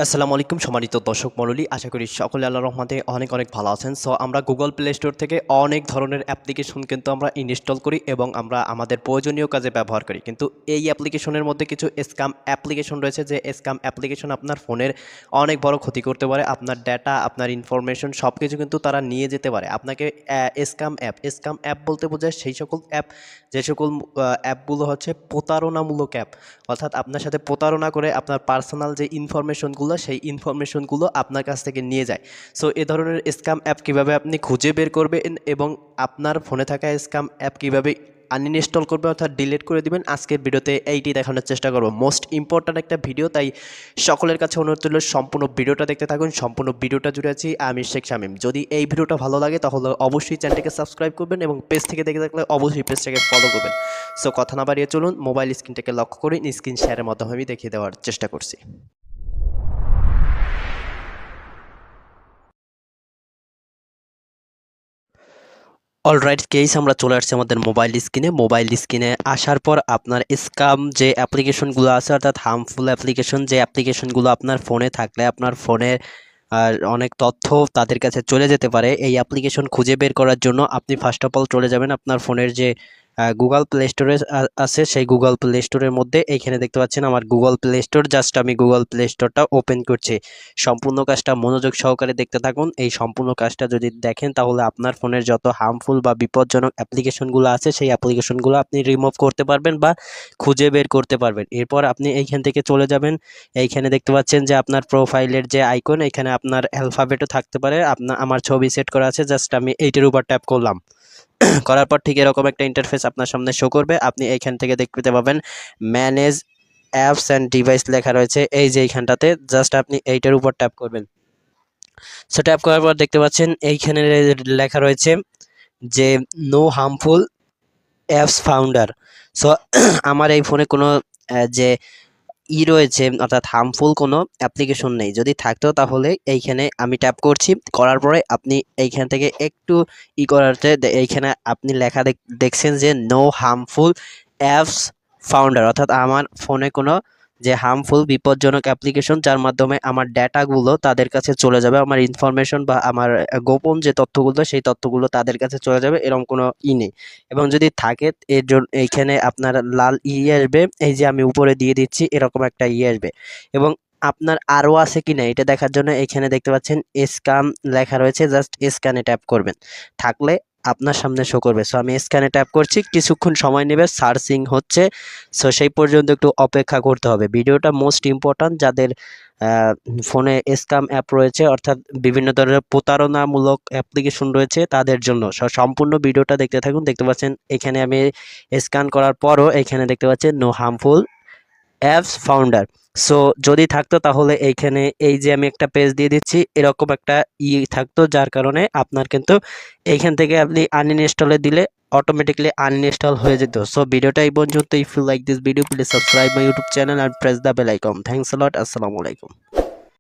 আসসালামু আলাইকুম সম্মানিত দর্শক মণ্ডলী, আশা করি সকলে আল্লাহর রহমতে অনেক অনেক ভালো আছেন। সো আমরা গুগল প্লে স্টোর থেকে অনেক ধরনের অ্যাপ্লিকেশন কিন্তু আমরা ইনস্টল করি এবং আমরা আমাদের প্রয়োজনীয় কাজে ব্যবহার করি। কিন্তু এই অ্যাপ্লিকেশনের মধ্যে কিছু স্ক্যাম অ্যাপ্লিকেশন রয়েছে, যে স্ক্যাম অ্যাপ্লিকেশন আপনার ফোনের অনেক বড় ক্ষতি করতে পারে। আপনার ডেটা, আপনার ইনফরমেশন সব কিছু কিন্তু তারা নিয়ে যেতে পারে। আপনাকে স্ক্যাম অ্যাপ বলতে বোঝায় সেই সকল অ্যাপ, যে সকল অ্যাপগুলো হচ্ছে প্রতারণামূলক অ্যাপ। অর্থাৎ আপনার সাথে প্রতারণা করে আপনার পার্সোনাল যে ইনফরমেশনগুলো, সেই ইনফরমেশনগুলো আপনার কাছ থেকে নিয়ে যায়। সো এ ধরনের স্ক্যাম অ্যাপ কীভাবে আপনি খুঁজে বের করবেন এবং আপনার ফোনে থাকা স্ক্যাম অ্যাপ কীভাবে আনইনস্টল করবে অর্থাৎ ডিলিট করে দিবেন, আজকের ভিডিওতে এইটি দেখানোর চেষ্টা করব। মোস্ট ইম্পর্ট্যান্ট একটা ভিডিও, তাই সকলের কাছে অনুরোধ রইল সম্পূর্ণ ভিডিওটা দেখতে থাকুন। সম্পূর্ণ ভিডিওটা জুড়ে আছি আমি শেখ শামীম। যদি এই ভিডিওটা ভালো লাগে তাহলে অবশ্যই চ্যানেলটিকে সাবস্ক্রাইব করবেন এবং পেজ থেকে দেখে থাকলে অবশ্যই পেজটাকে ফলো করবেন। সো কথা না বাড়িয়ে চলুন মোবাইল স্ক্রিনটাকে লক্ষ্য করে স্ক্রিন শেয়ারের মাধ্যমে আমি দেখিয়ে দেওয়ার চেষ্টা করছি। অলরাইট কেস আমরা চলে আসছি আমাদের মোবাইল স্ক্রিনে আসার পর আপনার স্ক্যাম যে অ্যাপ্লিকেশনগুলো আছে, অর্থাৎ হার্মফুল অ্যাপ্লিকেশন, যে অ্যাপ্লিকেশনগুলো আপনার ফোনে থাকলে আপনার ফোনের অনেক তথ্য তাদের কাছে চলে যেতে পারে, এই অ্যাপ্লিকেশন খুঁজে বের করার জন্য আপনি ফার্স্ট অফ অল চলে যাবেন আপনার ফোনের যে গুগল প্লে স্টোরে আছে, সেই গুগল প্লে স্টোরের মধ্যে এইখানে দেখতে পাচ্ছেন আমার গুগল প্লে স্টোর। জাস্ট আমি গুগল প্লে স্টোরটা ওপেন করছি। সম্পূর্ণ কাজটা মনোযোগ সহকারে দেখতে থাকুন। এই সম্পূর্ণ কাজটা যদি দেখেন তাহলে আপনার ফোনের যত হার্মফুল বা বিপজ্জনক অ্যাপ্লিকেশনগুলো আছে সেই অ্যাপ্লিকেশনগুলো আপনি রিমুভ করতে পারবেন বা খুঁজে বের করতে পারবেন। এরপর আপনি এইখান থেকে চলে যাবেন। এইখানে দেখতে পাচ্ছেন যে আপনার প্রোফাইলের যে আইকন, এখানে আপনার অ্যালফাবেটও থাকতে পারে। আমার ছবি সেট করা আছে, জাস্ট আমি এইটার উপর ট্যাপ করলাম। করার পর ঠিক এরকম একটা ইন্টারফেস আপনার সামনে শো করবে। আপনি এইখান থেকে দেখতে পাবেন ম্যানেজ অ্যাপস অ্যান্ড ডিভাইস লেখা রয়েছে, এই যে এইখানটাতে জাস্ট আপনি এইটার উপর ট্যাপ করবেন। সো ট্যাপ করার পর দেখতে পাচ্ছেন এইখানে লেখা রয়েছে যে no harmful apps founder. So আমার এই ফোনে কোনো যে রয়েছে অর্থাৎ হার্মফুল কোনো অ্যাপ্লিকেশন নেই। যদি থাকতো তাহলে এইখানে আমি ট্যাপ করছি, করার পরে আপনি এইখান থেকে একটু করাতে এইখানে আপনি লেখা দেখছেন যে নো হার্মফুল অ্যাপস ফাউন্ডার, অর্থাৎ আমার ফোনে কোনো যে হার্মফুল বিপজ্জনক অ্যাপ্লিকেশন যার মাধ্যমে আমার ডেটাগুলো তাদের কাছে চলে যাবে, আমার ইনফরমেশন বা আমার গোপন যে তথ্যগুলো সেই তথ্যগুলো তাদের কাছে চলে যাবে, এরকম কোনো নেই। এবং যদি থাকে এর জন্য এইখানে আপনার লাল আসবে, এই যে আমি উপরে দিয়ে দিচ্ছি এরকম একটা আসবে। এবং আপনার আরও আছে কি না এটা দেখার জন্য এখানে দেখতে পাচ্ছেন স্ক্যান লেখা রয়েছে, জাস্ট স্ক্যানে ট্যাপ করবেন, থাকলে আপনার সামনে শো করবে। সো আমি স্ক্যানে ট্যাপ করছি, কিছুক্ষণ সময় নেবে, সার্চিং হচ্ছে। সো সেই পর্যন্ত একটু অপেক্ষা করতে হবে। ভিডিওটা মোস্ট ইম্পর্ট্যান্ট, যাদের ফোনে স্ক্যাম অ্যাপ রয়েছে অর্থাৎ বিভিন্ন ধরনের প্রতারণামূলক অ্যাপ্লিকেশন রয়েছে তাদের জন্য। সম্পূর্ণ ভিডিওটা দেখতে থাকুন। দেখতে পাচ্ছেন এখানে আমি স্ক্যান করার পরও এখানে দেখতে পাচ্ছেন no harmful apps founder. So যদি থাকতো তাহলে এইখানে এই যে আমি একটা পেজ দিয়ে দিচ্ছি এরকম একটা থাকতো, যার কারণে আপনার কিন্তু এইখান থেকে আপনি আনইনস্টলে দিলে অটোমেটিকলি আনইনস্টল হয়ে যেত। সো ভিডিওটা এই পর্যন্ত। If you like this video please subscribe my YouTube channel and press the bell icon. Thanks a lot. Assalamu alaikum.